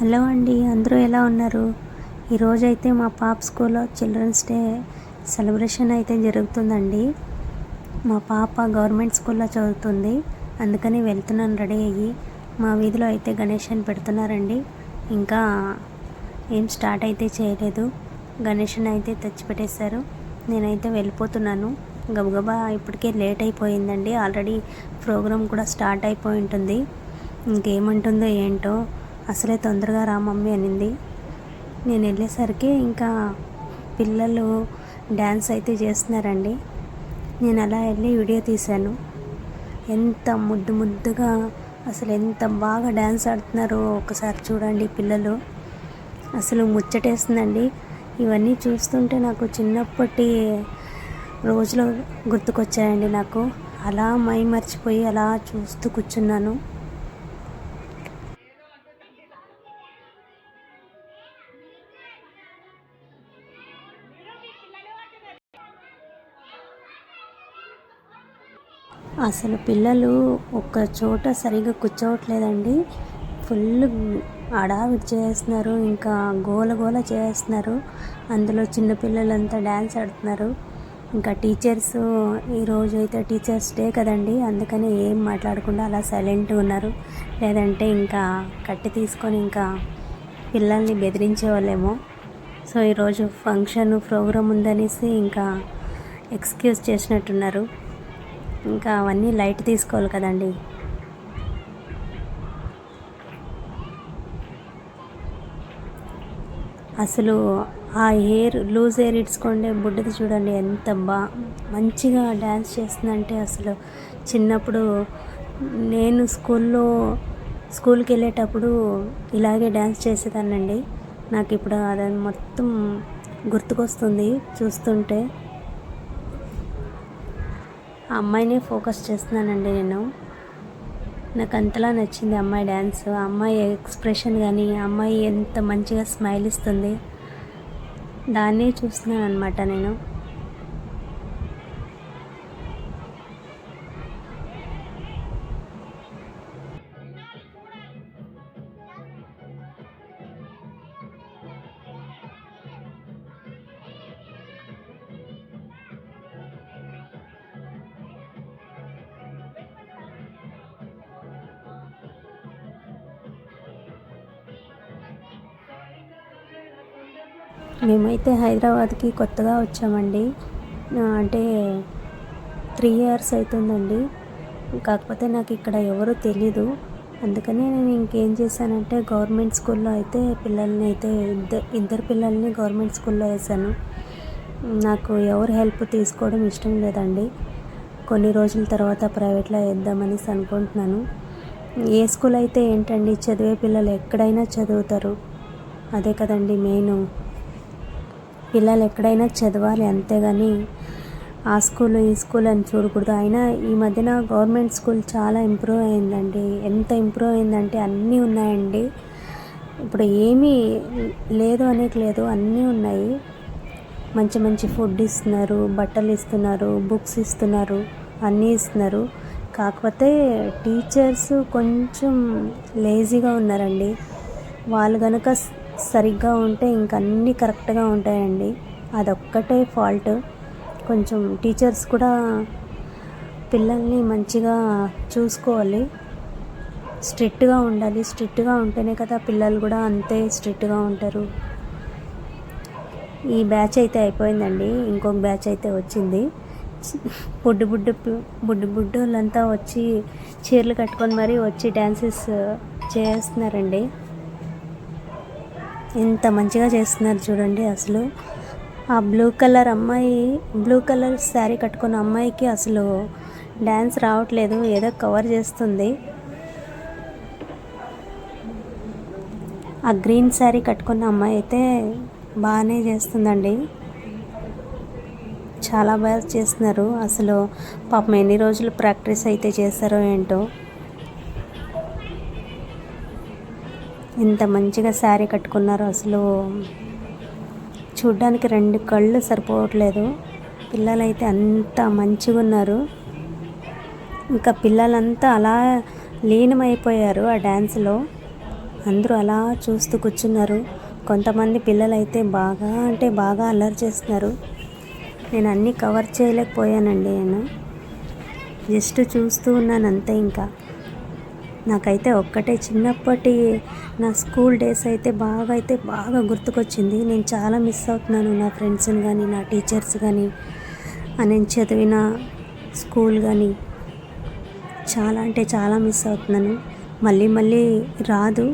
Hello అండి, అందరూ ఎలా ఉన్నారు? ఈరోజైతే మా పాప స్కూల్లో చిల్డ్రన్స్ డే సెలబ్రేషన్ అయితే జరుగుతుందండి. మా పాప గవర్నమెంట్ స్కూల్లో చదువుతుంది, అందుకని వెళ్తున్నాను రెడీ అయ్యి. మా వీధిలో అయితే గణేషన్ని పెడుతున్నారండి. ఇంకా ఏం స్టార్ట్ అయితే చేయలేదు. గణేషన్ని అయితే తెచ్చిపెట్టేశారు. నేనైతే వెళ్ళిపోతున్నాను గబగబా. ఇప్పటికే లేట్ అయిపోయిందండి. ఆల్రెడీ ప్రోగ్రామ్ కూడా స్టార్ట్ అయిపోయి ఉంటుంది. ఇంకేమంటుందో ఏంటో. అసలే తొందరగా రా మమ్మీ అనింది. నేను వెళ్ళేసరికి ఇంకా పిల్లలు డ్యాన్స్ అయితే చేస్తున్నారండి. నేను అలా వెళ్ళి వీడియో తీశాను. ఎంత ముద్దుగా అసలు ఎంత బాగా డ్యాన్స్ ఆడుతున్నారో ఒకసారి చూడండి. పిల్లలు అసలు ముచ్చటేస్తుందండి. ఇవన్నీ చూస్తుంటే నాకు చిన్నప్పటి రోజులు గుర్తుకొచ్చాయండి. నాకు అలా మర్చిపోయి అలా చూస్తూ కూర్చున్నాను. అసలు పిల్లలు ఒక్క చోట సరిగ్గా కూర్చోవట్లేదండి. ఫుల్ హడావిడి చేస్తున్నారు, ఇంకా గోల చేస్తున్నారు. అందులో చిన్నపిల్లలంతా డ్యాన్స్ ఆడుతున్నారు. ఇంకా టీచర్స్ ఈరోజు అయితే టీచర్స్ డే కదండి, అందుకని ఏం మాట్లాడకుండా అలా సైలెంట్గా ఉన్నారు. లేదంటే ఇంకా కట్టి తీసుకొని ఇంకా పిల్లల్ని బెదిరించేవాళ్ళేమో. సో ఈరోజు ప్రోగ్రామ్ ఉందనేసి ఇంకా ఎక్స్క్యూజ్ చేసినట్టున్నారు. ఇంకా అవన్నీ లైట్ తీసుకోవాలి కదండి. అసలు ఆ లూజ్ హెయిర్ ఇడ్చుకోండి బుడ్డది చూడండి ఎంత మంచిగా డ్యాన్స్ చేస్తుందంటే. అసలు చిన్నప్పుడు నేను స్కూల్కి వెళ్ళేటప్పుడు ఇలాగే డ్యాన్స్ చేసేదాన్నండి. నాకు ఇప్పుడు అది మొత్తం గుర్తుకొస్తుంది చూస్తుంటే. ఆ అమ్మాయినే ఫోకస్ చేస్తున్నానండి నేను. నాకు అంతలా నచ్చింది అమ్మాయి డ్యాన్స్, అమ్మాయి ఎక్స్ప్రెషన్ కానీ, అమ్మాయి ఎంత మంచిగా స్మైల్ ఇస్తుంది, దాన్నే చూస్తున్నాను అనమాట నేను. మేమైతే హైదరాబాద్కి కొత్తగా వచ్చామండి. అంటే 3 years అవుతుందండి. కాకపోతే నాకు ఇక్కడ ఎవరూ తెలీదు. అందుకని నేను ఇంకేం చేశానంటే గవర్నమెంట్ స్కూల్లో అయితే పిల్లల్ని అయితే ఇద్దరు పిల్లల్ని గవర్నమెంట్ స్కూల్లో వేసాను. నాకు ఎవరు హెల్ప్ తీసుకోవడం ఇష్టం లేదండి. కొన్ని రోజుల తర్వాత ప్రైవేట్లో వేద్దామనేసి అనుకుంటున్నాను. ఏ స్కూల్ అయితే ఏంటండి, చదివే పిల్లలు ఎక్కడైనా చదువుతారు, అదే కదండి మెయిన్. పిల్లలు ఎక్కడైనా చదవాలి, అంతేగాని ఆ స్కూల్ ఈ స్కూల్ అని చూడకూడదు. అయినా ఈ మధ్యన గవర్నమెంట్ స్కూల్ చాలా ఇంప్రూవ్ అయిందండి. ఎంత ఇంప్రూవ్ అయిందంటే అన్నీ ఉన్నాయండి. ఇప్పుడు ఏమీ లేదు అనేక లేదు, అన్నీ ఉన్నాయి. మంచి ఫుడ్ ఇస్తున్నారు, బట్టలు ఇస్తున్నారు, బుక్స్ ఇస్తున్నారు, అన్నీ ఇస్తున్నారు. కాకపోతే టీచర్స్ కొంచెం లేజీగా ఉన్నారండి. వాళ్ళు కనుక సరిగ్గా ఉంటే ఇంక అన్నీ కరెక్ట్గా ఉంటాయండి. అదొక్కటే ఫాల్ట్. కొంచెం టీచర్స్ కూడా పిల్లల్ని మంచిగా చూసుకోవాలి, స్ట్రిక్ట్గా ఉండాలి. స్ట్రిక్ట్గా ఉంటేనే కదా పిల్లలు కూడా అంతే స్ట్రిక్ట్గా ఉంటారు. ఈ బ్యాచ్ అయితే అయిపోయిందండి, ఇంకొక బ్యాచ్ అయితే వచ్చింది. బుడ్డోళ్ళంతా వచ్చి చీరలు కట్టుకొని మరీ వచ్చి డ్యాన్సెస్ చేస్తున్నారండి. ఎంత మంచిగా చేస్తున్నారు చూడండి. అసలు ఆ బ్లూ కలర్ శారీ కట్టుకున్న అమ్మాయికి అసలు డ్యాన్స్ రావట్లేదు, ఏదో కవర్ చేస్తుంది. ఆ గ్రీన్ శారీ కట్టుకున్న అమ్మాయి అయితే బాగానే చేస్తుందండి. చాలా బాగా చేస్తున్నారు. అసలు పాపం ఎన్ని రోజులు ప్రాక్టీస్ అయితే చేస్తారో ఏంటో. ఎంత మంచిగా శారీ కట్టుకున్నారో. అసలు చూడ్డానికి 2 కళ్ళు సరిపోవట్లేదు. పిల్లలైతే అంత మంచిగా ఉన్నారు. ఇంకా పిల్లలంతా అలా లీనమైపోయారు ఆ డ్యాన్స్లో. అందరూ అలా చూస్తూ కూర్చున్నారు. కొంతమంది పిల్లలు అయితే బాగా అల్లరి చేస్తున్నారు. నేను అన్నీ కవర్ చేయలేకపోయానండి. నేను జస్ట్ చూస్తూ ఉన్నాను అంతే. ఇంకా నాకైతే ఒక్కటే చిన్నప్పటి నా స్కూల్ డేస్ అయితే బాగా గుర్తుకొచ్చింది. నేను చాలా మిస్ అవుతున్నాను నా ఫ్రెండ్స్ని కానీ, నా టీచర్స్ కానీ, నేను చదివిన స్కూల్ కానీ చాలా అంటే చాలా మిస్ అవుతున్నాను. మళ్ళీ రాదు.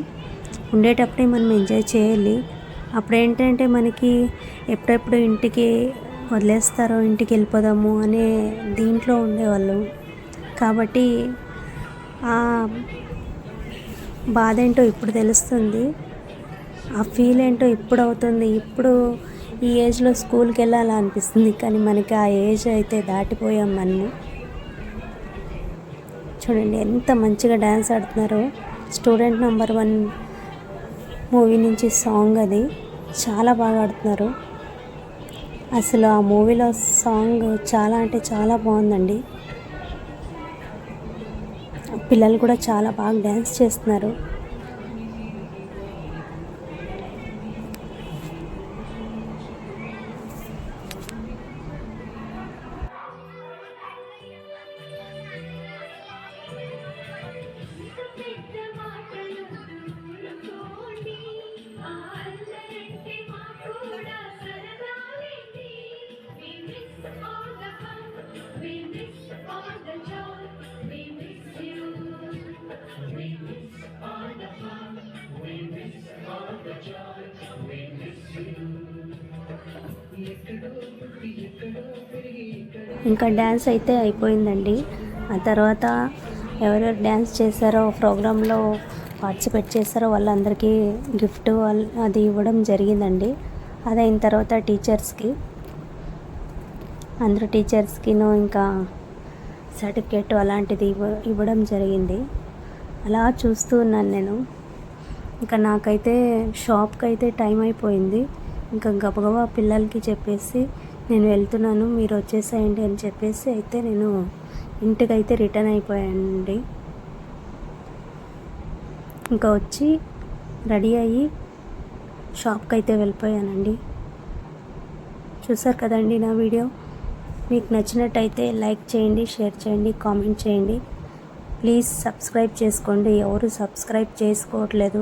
ఉండేటప్పుడే మనం ఎంజాయ్ చేయాలి. అప్పుడేంటంటే మనకి ఎప్పుడెప్పుడు ఇంటికి వదిలేస్తారో, ఇంటికి వెళ్ళిపోదాము అనే దీంట్లో ఉండేవాళ్ళు. కాబట్టి ఆ బాధ ఏంటో ఇప్పుడు తెలుస్తుంది. ఆ ఫీల్ ఏంటో ఇప్పుడు అవుతుంది. ఇప్పుడు ఈ ఏజ్లో స్కూల్కి వెళ్ళాలా అనిపిస్తుంది. కానీ మనకి ఆ ఏజ్ అయితే దాటిపోయాం మనము. చూడండి ఎంత మంచిగా డ్యాన్స్ ఆడుతున్నారో. స్టూడెంట్ నెంబర్ 1 మూవీ నుంచి సాంగ్ అది. చాలా బాగా ఆడుతున్నారు. అసలు ఆ మూవీలో సాంగ్ చాలా అంటే చాలా బాగుందండి. పిల్లలు కూడా చాలా బాగా డ్యాన్స్ చేస్తున్నారు. ఇంకా డ్యాన్స్ అయితే అయిపోయిందండి. ఆ తర్వాత ఎవరెవరు డ్యాన్స్ చేశారో, ప్రోగ్రాంలో పార్టిసిపేట్ చేశారో వాళ్ళందరికీ గిఫ్ట్ అది ఇవ్వడం జరిగిందండి. అది అయిన తర్వాత అందరూ టీచర్స్కిను ఇంకా సర్టిఫికేట్ అలాంటిది ఇవ్వడం జరిగింది. అలా చూస్తూ ఉన్నాను నేను. ఇంకా నాకైతే షాప్కి అయితే టైం అయిపోయింది. ఇంకా గబగబా పిల్లలకి చెప్పేసి నేను వెళ్తున్నాను, మీరు వచ్చేసేయండి అని చెప్పేసి అయితే నేను ఇంటికైతే రిటర్న్ అయిపోయానండి. ఇంకా వచ్చి రెడీ అయ్యి షాప్కి అయితే వెళ్ళిపోయానండి. చూసారు కదండి నా వీడియో. మీకు నచ్చినట్టయితే లైక్ చేయండి, షేర్ చేయండి, కామెంట్ చేయండి. ప్లీజ్ సబ్స్క్రైబ్ చేసుకోండి. ఎవరు సబ్స్క్రైబ్ చేసుకోవట్లేదు.